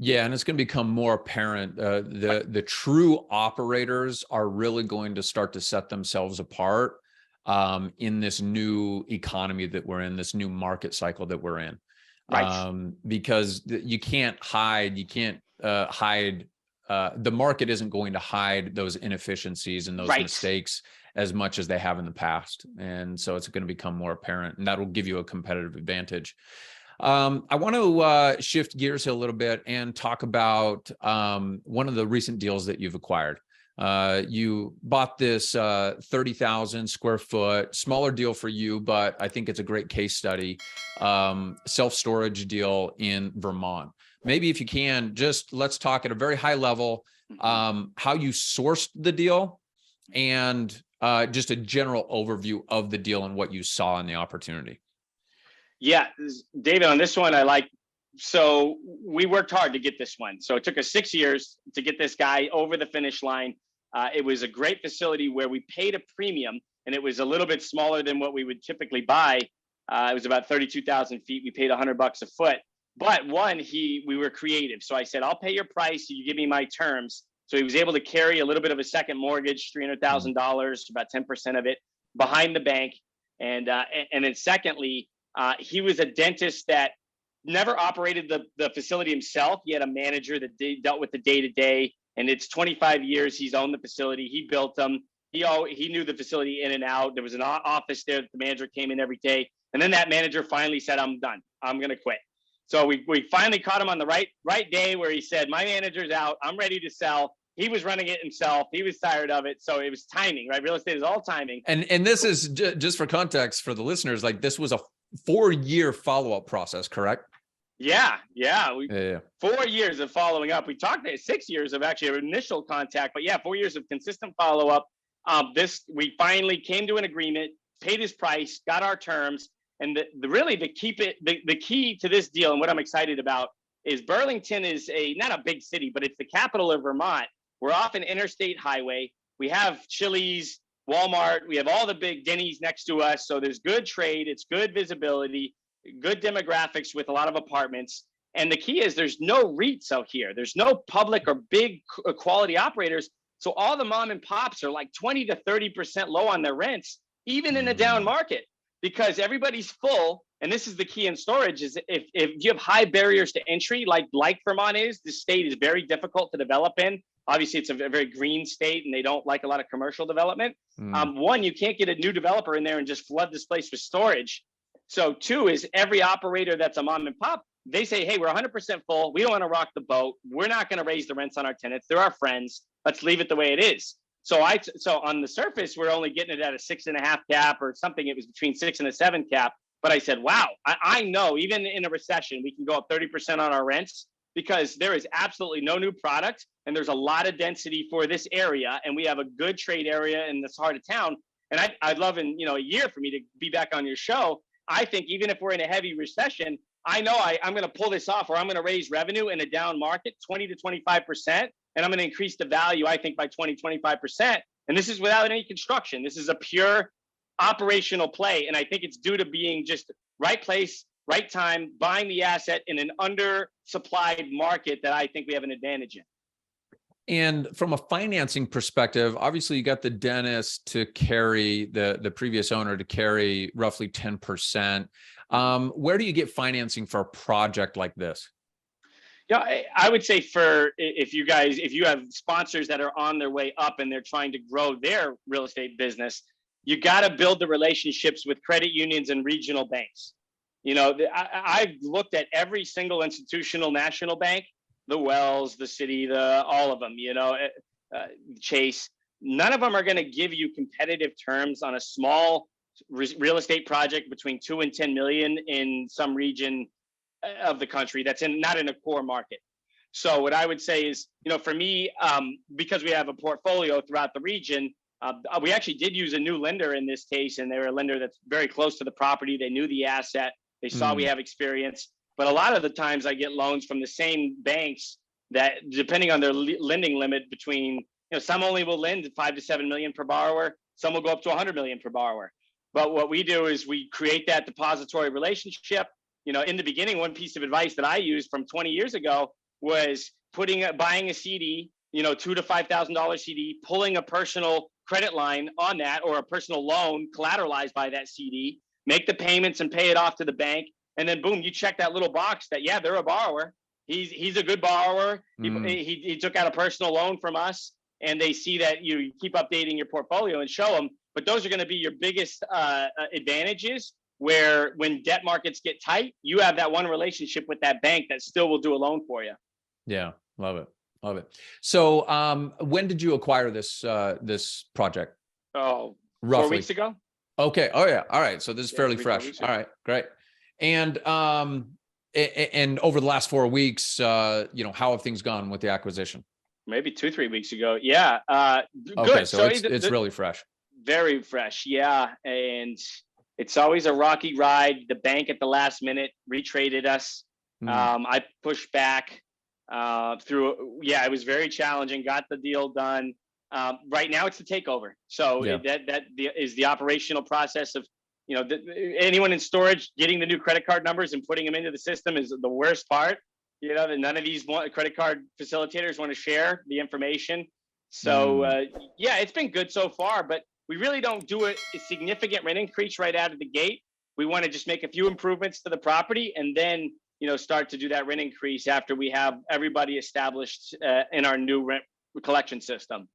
Yeah, and it's going to become more apparent. The true operators are really going to start to set themselves apart in this new economy that we're in, this new market cycle that we're in. Right. Because you can't hide. You can't hide. The market isn't going to hide those inefficiencies and those Right. mistakes as much as they have in the past. And so it's going to become more apparent, and that'll give you a competitive advantage. I want to shift gears a little bit and talk about one of the recent deals that you've acquired. You bought this 30,000 square foot, smaller deal for you, but I think it's a great case study, self-storage deal in Vermont. Maybe if you can, just let's talk at a very high level, how you sourced the deal and just a general overview of the deal and what you saw in the opportunity. Yeah, David, on this one, so we worked hard to get this one. So it took us 6 years to get this guy over the finish line. It was a great facility where we paid a premium, and it was a little bit smaller than what we would typically buy. It was about 32,000 feet. We paid $100 a foot. But we were creative. So I said, I'll pay your price. You give me my terms. So he was able to carry a little bit of a second mortgage, $300,000, about 10% of it behind the bank. And then secondly, he was a dentist that never operated the facility himself. He had a manager that dealt with the day-to-day, and it's 25 years he's owned the facility. He built them. He knew the facility in and out. There was an office there that the manager came in every day. And then that manager finally said, I'm done. I'm going to quit. So we finally caught him on the right day where he said, my manager's out. I'm ready to sell. He was running it himself. He was tired of it. So it was timing, right? Real estate is all timing. And this is just for context for the listeners, like this was a 4-year follow-up process, correct? Yeah. 4 years of following up. We talked 6 years of actually initial contact, but yeah, 4 years of consistent follow-up. We finally came to an agreement, paid his price, got our terms. And the key to this deal and what I'm excited about is Burlington is not a big city, but it's the capital of Vermont. We're off an interstate highway. We have Chili's, Walmart. We have all the big Denny's next to us. So there's good trade. It's good visibility, good demographics with a lot of apartments. And the key is there's no REITs out here. There's no public or big quality operators. So all the mom and pops are like 20 to 30% low on their rents, even in a down market, because everybody's full. And this is the key in storage is if you have high barriers to entry, like Vermont is, the state is very difficult to develop in. Obviously, it's a very green state and they don't like a lot of commercial development. One, you can't get a new developer in there and just flood this place with storage. So two is every operator that's a mom and pop, they say, hey, we're 100% full. We don't want to rock the boat. We're not going to raise the rents on our tenants. They're our friends. Let's leave it the way it is. So on the surface, we're only getting it at a 6.5 cap or something. It was between 6 and a 7 cap. But I said, wow, I know even in a recession, we can go up 30% on our rents because there is absolutely no new product. And there's a lot of density for this area. And we have a good trade area in this heart of town. And I'd love in a year for me to be back on your show. I think even if we're in a heavy recession, I know I'm going to pull this off, or I'm going to raise revenue in a down market 20 to 25%. And I'm going to increase the value, I think, by 20, 25%. And this is without any construction. This is a pure operational play. And I think it's due to being just right place, right time, buying the asset in an undersupplied market that I think we have an advantage in. And from a financing perspective, obviously you got the dentist to carry the previous owner to carry roughly 10%. Where do you get financing for a project like this? Yeah, I would say if you have sponsors that are on their way up and they're trying to grow their real estate business, you got to build the relationships with credit unions and regional banks. I've looked at every single institutional national bank, the Wells, the City, all of them, Chase. None of them are going to give you competitive terms on a small real estate project between 2 and 10 million in some region of the country that's not in a core market. So what I would say is, for me, because we have a portfolio throughout the region, we actually did use a new lender in this case, and they're a lender that's very close to the property. They knew the asset. They saw we have experience. But a lot of the times I get loans from the same banks that, depending on their lending limit, between, some only will lend 5 to 7 million per borrower. Some will go up to 100 million per borrower. But what we do is we create that depository relationship. In the beginning, one piece of advice that I used from 20 years ago was buying a CD, $2,000 to $5,000 CD, pulling a personal credit line on that, or a personal loan collateralized by that CD, make the payments and pay it off to the bank. And then boom, you check that little box that, yeah, they're a borrower. He's a good borrower. He took out a personal loan from us, and they see that you keep updating your portfolio and show them. But those are going to be your biggest advantages, where when debt markets get tight, you have that one relationship with that bank that still will do a loan for you. Yeah, love it. Love it. So when did you acquire this project? Oh, roughly 4 weeks ago. Okay. Oh yeah. All right. So this is fairly 4 fresh. weeks All ago. right. Great. And over the last 4 weeks, how have things gone with the acquisition? Maybe 2-3 weeks ago. Yeah. Okay. Good. So it's really fresh. Very fresh. Yeah. And it's always a rocky ride. The bank at the last minute retraded us. I pushed back it was very challenging, got the deal done. Right now it's the takeover. So that is the operational process of, anyone in storage getting the new credit card numbers and putting them into the system is the worst part. None of these credit card facilitators want to share the information. So it's been good so far, but we really don't do a significant rent increase right out of the gate. We want to just make a few improvements to the property, and then start to do that rent increase after we have everybody established in our new rent collection system.